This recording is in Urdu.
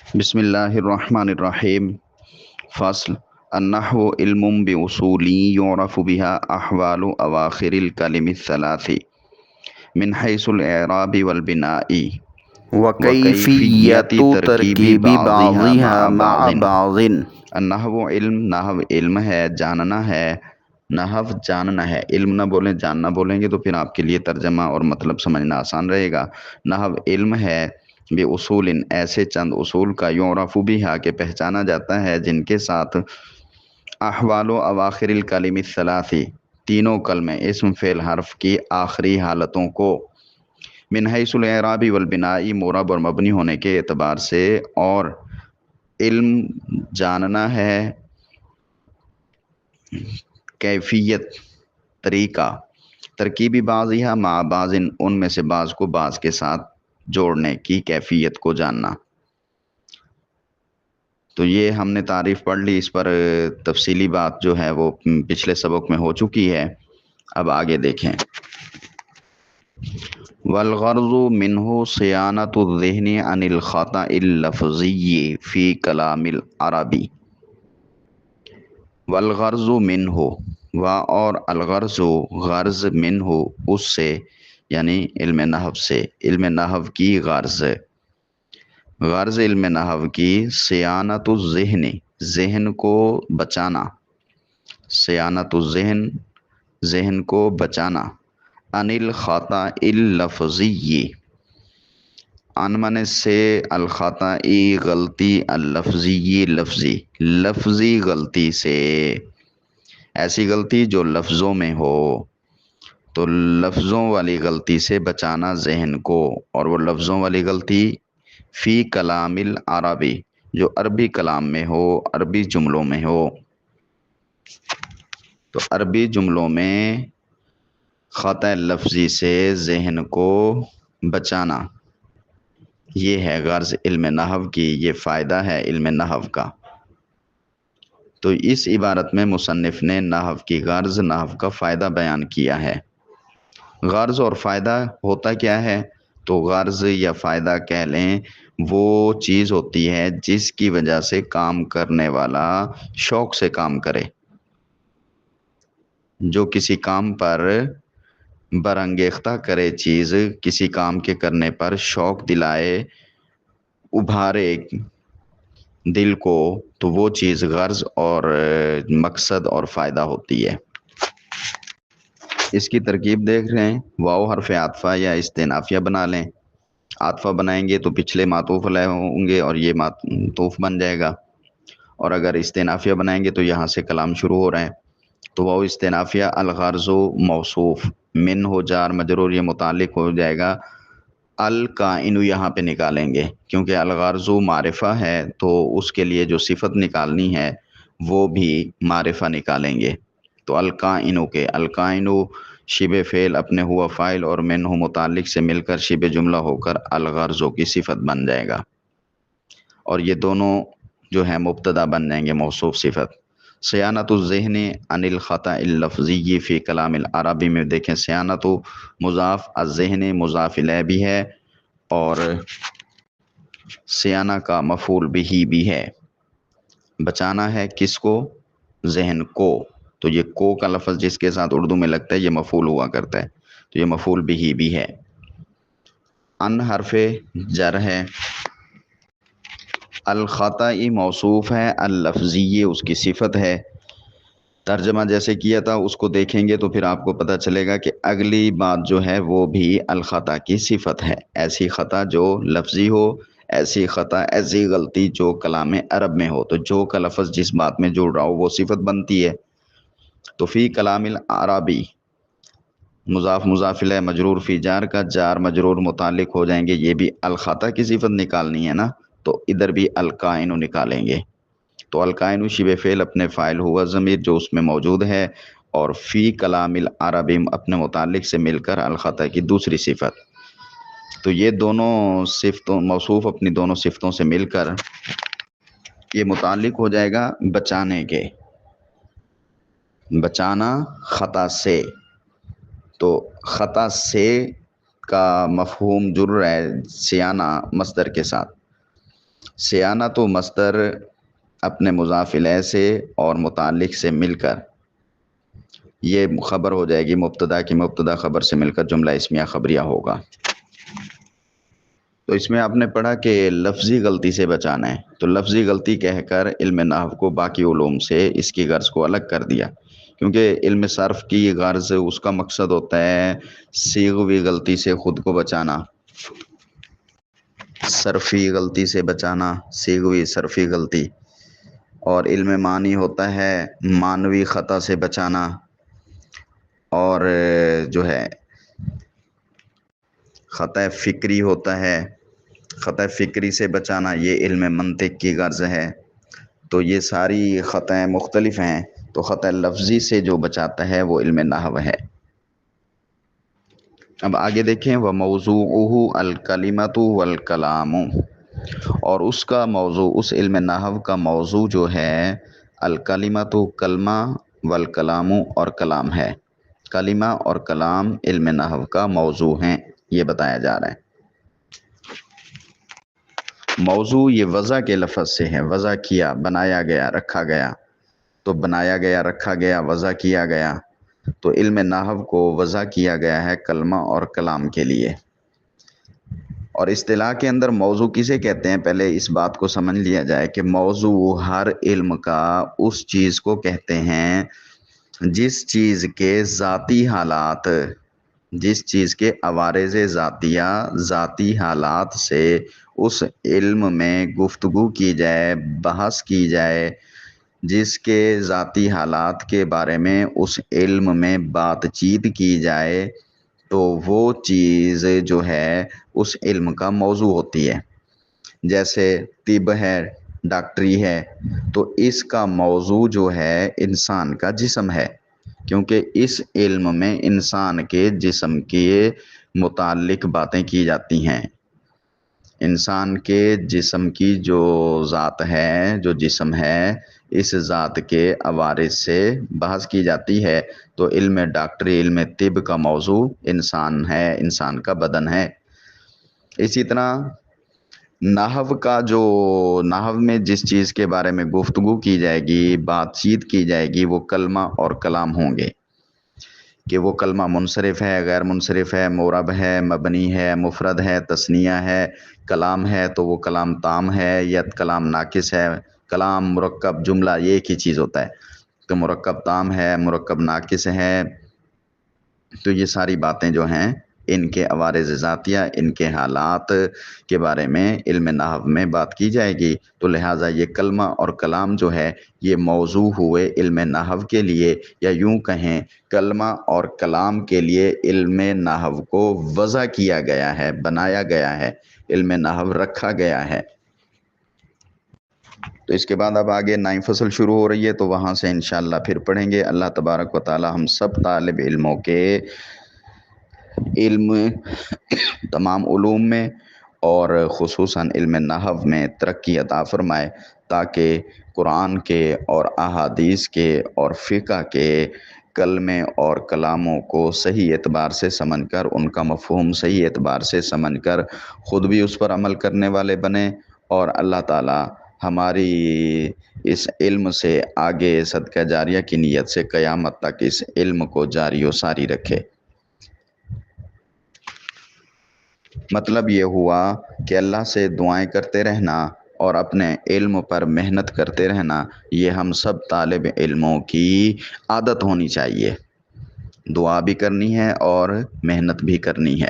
بسم اللہ الرحمن الرحیم۔ فصل النحو علم بأصول يعرف بها أحوال أواخر الكلم الثلاث من حيث الإعراب والبناء وكيفية وکیفیت ترکیب ترکیب بعضها مع بعضها بعض۔ مع بعض۔ النحو علم ہے، جاننا ہے۔ نحو جاننا ہے، علم نہ بولیں جاننا بولیں گے تو پھر آپ کے لیے ترجمہ اور مطلب سمجھنا آسان رہے گا۔ نحو علم ہے بے اصول، ایسے چند اصول کا یعرف بہا کہ پہچانا جاتا ہے جن کے ساتھ احوال و اواخر الکلم الثلاث، تینوں کلمے اسم فعل حرف کی آخری حالتوں کو من حیث الاعراب والبناء، معرب اور مبنی ہونے کے اعتبار سے، اور علم جاننا ہے کیفیت طریقہ ترکیبی بعضیہا مع بعض، ان میں سے بعض کو بعض کے ساتھ جوڑنے کی کیفیت کو جاننا۔ تو یہ ہم نے تعریف پڑھ لی، اس پر تفصیلی بات جو ہے وہ پچھلے سبق میں ہو چکی ہے۔ اب آگے دیکھیں۔ والغرض منہ صیانۃ الذہن عن الخطأ اللفظی فی کلام العربی۔ والغرض منہ، و اور الغرض غرض منہ اس سے، یعنی علم نحو سے، علم نحو کی غرض علم نحو کی صیانت الذہن، ذہن کو بچانا، صیانت الذہن ذہن کو بچانا، عن الخطأ اللفظی، ان من سے الخطأ غلطی، اللفظی لفظی غلطی سے، ایسی غلطی جو لفظوں میں ہو، تو لفظوں والی غلطی سے بچانا ذہن کو، اور وہ لفظوں والی غلطی فی کلام العربی، جو عربی کلام میں ہو، عربی جملوں میں ہو۔ تو عربی جملوں میں خطأ لفظی سے ذہن کو بچانا، یہ ہے غرض علم نحو کی، یہ فائدہ ہے علم نحو کا۔ تو اس عبارت میں مصنف نے نحو کی غرض، نحو کا فائدہ بیان کیا ہے۔ غرض اور فائدہ ہوتا کیا ہے؟ تو غرض یا فائدہ کہہ لیں، وہ چیز ہوتی ہے جس کی وجہ سے کام کرنے والا شوق سے کام کرے، جو کسی کام پر برانگیختہ کرے، چیز کسی کام کے کرنے پر شوق دلائے، ابھارے دل کو، تو وہ چیز غرض اور مقصد اور فائدہ ہوتی ہے۔ اس کی ترکیب دیکھ رہے ہیں، واو حرف عطفہ یا استئنافیہ بنا لیں، عطفہ بنائیں گے تو پچھلے معطوف علیہ ہوں گے اور یہ معطوف بن جائے گا، اور اگر استئنافیہ بنائیں گے تو یہاں سے کلام شروع ہو رہا ہے۔ تو واو استئنافیہ، الغرض موصوف، من ہو جار مجرور، یہ متعلق ہو جائے گا الکائن، یہاں پہ نکالیں گے کیونکہ الغرض معرفہ ہے، تو اس کے لیے جو صفت نکالنی ہے وہ بھی معرفہ نکالیں گے۔ تو الکائن کے، الکائن شبہ فعل اپنے ہوا فاعل اور من ہو متعلق سے مل کر شبہ جملہ ہو کر الغرض کی صفت بن جائے گا، اور یہ دونوں جو ہے مبتدا بن جائیں گے، موصوف صفت۔ صیانت الذہن عن الخطأ اللفظی فی کلام العربی میں دیکھیں، صیانت مضاف، الذہن مضاف الیہ بھی ہے، اور صیانہ کا مفعول بھی ہے، بچانا ہے کس کو؟ ذہن کو۔ تو یہ کو کا لفظ جس کے ساتھ اردو میں لگتا ہے یہ مفعول ہوا کرتا ہے، تو یہ مفعول بھی ہے۔ ان حرف جر ہے، الخطأ موصوف ہے، اللفظی اس کی صفت ہے۔ ترجمہ جیسے کیا تھا اس کو دیکھیں گے تو پھر آپ کو پتہ چلے گا کہ اگلی بات جو ہے وہ بھی الخطأ کی صفت ہے، ایسی خطا جو لفظی ہو، ایسی خطا، ایسی غلطی جو کلام عرب میں ہو، تو جو کا لفظ جس بات میں جڑ رہا ہو وہ صفت بنتی ہے۔ تو فی کلام العربی، مضاف مضاف الیہ مجرور فی جار کا، جار مجرور متعلق ہو جائیں گے، یہ بھی الخطا کی صفت نکالنی ہے نا، تو ادھر بھی الکائن نکالیں گے۔ تو الکائن شبہ فعل اپنے فاعل ہوا ضمیر جو اس میں موجود ہے، اور فی کلام العربی اپنے متعلق سے مل کر الخطا کی دوسری صفت، تو یہ دونوں صفتوں، موصوف اپنی دونوں صفتوں سے مل کر یہ متعلق ہو جائے گا بچانے کے، بچانا خطا سے۔ تو خطا سے کا مفہوم جڑ رہا ہے صیانہ مصدر کے ساتھ، سیانت و مصدر اپنے مضاف الیہ سے اور متعلق سے مل کر یہ خبر ہو جائے گی مبتدا کی، مبتدا خبر سے مل کر جملہ اسمیہ خبریہ ہوگا۔ تو اس میں آپ نے پڑھا کہ لفظی غلطی سے بچانا ہے، تو لفظی غلطی کہہ کر علم نحو کو باقی علوم سے اس کی غرض کو الگ کر دیا، کیونکہ علم صرف کی غرض اس کا مقصد ہوتا ہے صیغوی غلطی سے خود کو بچانا، صرفی غلطی سے بچانا، صیغوی صرفی غلطی، اور علم معنی ہوتا ہے معنوی خطا سے بچانا، اور جو ہے خطا فکری ہوتا ہے، خطا فکری سے بچانا، یہ علم منطق کی غرض ہے۔ تو یہ ساری خطائیں مختلف ہیں، تو خطا لفظی سے جو بچاتا ہے وہ علم نحو ہے۔ اب آگے دیکھیں وَمَوْضُوعُهُ الْكَلِمَةُ وَالْكَلَامُ، اور اس کا موضوع، اس علم نحو کا موضوع جو ہے الکلمۃ کلمہ، والکلام اور کلام ہے۔ کلمہ اور کلام علم نحو کا موضوع ہیں، یہ بتایا جا رہا ہے۔ موضوع یہ وضع کے لفظ سے ہے، وضع کیا، بنایا گیا، رکھا گیا، تو بنایا گیا، رکھا گیا، وضع کیا گیا، تو علم نحو کو وضع کیا گیا ہے کلمہ اور کلام کے لیے۔ اور اصطلاح کے اندر موضوع کسے کہتے ہیں، پہلے اس بات کو سمجھ لیا جائے کہ موضوع ہر علم کا اس چیز کو کہتے ہیں جس چیز کے ذاتی حالات، جس چیز کے عوارض ذاتیہ، ذاتی حالات سے اس علم میں گفتگو کی جائے، بحث کی جائے، جس کے ذاتی حالات کے بارے میں اس علم میں بات چیت کی جائے، تو وہ چیز جو ہے اس علم کا موضوع ہوتی ہے۔ جیسے طب ہے، ڈاکٹری ہے، تو اس کا موضوع جو ہے انسان کا جسم ہے، کیونکہ اس علم میں انسان کے جسم کے متعلق باتیں کی جاتی ہیں۔ انسان کے جسم کی جو ذات ہے، جو جسم ہے، اس ذات کے عوارض سے بحث کی جاتی ہے، تو علم ڈاکٹری، علم طب کا موضوع انسان ہے، انسان کا بدن ہے۔ اسی طرح نحو کا جو، نحو میں جس چیز کے بارے میں گفتگو کی جائے گی، بات چیت کی جائے گی، وہ کلمہ اور کلام ہوں گے، کہ وہ کلمہ منصرف ہے، غیر منصرف ہے، معرب ہے، مبنی ہے، مفرد ہے، تثنیہ ہے، کلام ہے تو وہ کلام تام ہے یا کلام ناقص ہے، کلام مرکب جملہ یہ ایک ہی چیز ہوتا ہے، تو مرکب تام ہے، مرکب ناقص ہے، تو یہ ساری باتیں جو ہیں ان کے عوارض ذاتیہ، ان کے حالات کے بارے میں علم نحو میں بات کی جائے گی، تو لہٰذا یہ کلمہ اور کلام جو ہے یہ موضوع ہوئے علم نحو کے لیے، یا یوں کہیں کلمہ اور کلام کے لیے علم نحو کو وضع کیا گیا ہے، بنایا گیا ہے، علم نحو رکھا گیا ہے۔ تو اس کے بعد اب آگے 9 فصل شروع ہو رہی ہے، تو وہاں سے انشاءاللہ پھر پڑھیں گے۔ اللہ تبارک و تعالی ہم سب طالب علموں کے علم تمام علوم میں اور خصوصاً علم نحو میں ترقی عطا فرمائے، تاکہ قرآن کے اور احادیث کے اور فقہ کے کلمے اور کلاموں کو صحیح اعتبار سے سمجھ کر، ان کا مفہوم صحیح اعتبار سے سمجھ کر خود بھی اس پر عمل کرنے والے بنیں، اور اللہ تعالی ہماری اس علم سے آگے صدقہ جاریہ کی نیت سے قیامت تک اس علم کو جاری و ساری رکھے۔ مطلب یہ ہوا کہ اللہ سے دعائیں کرتے رہنا اور اپنے علم پر محنت کرتے رہنا، یہ ہم سب طالب علموں کی عادت ہونی چاہیے۔ دعا بھی کرنی ہے اور محنت بھی کرنی ہے۔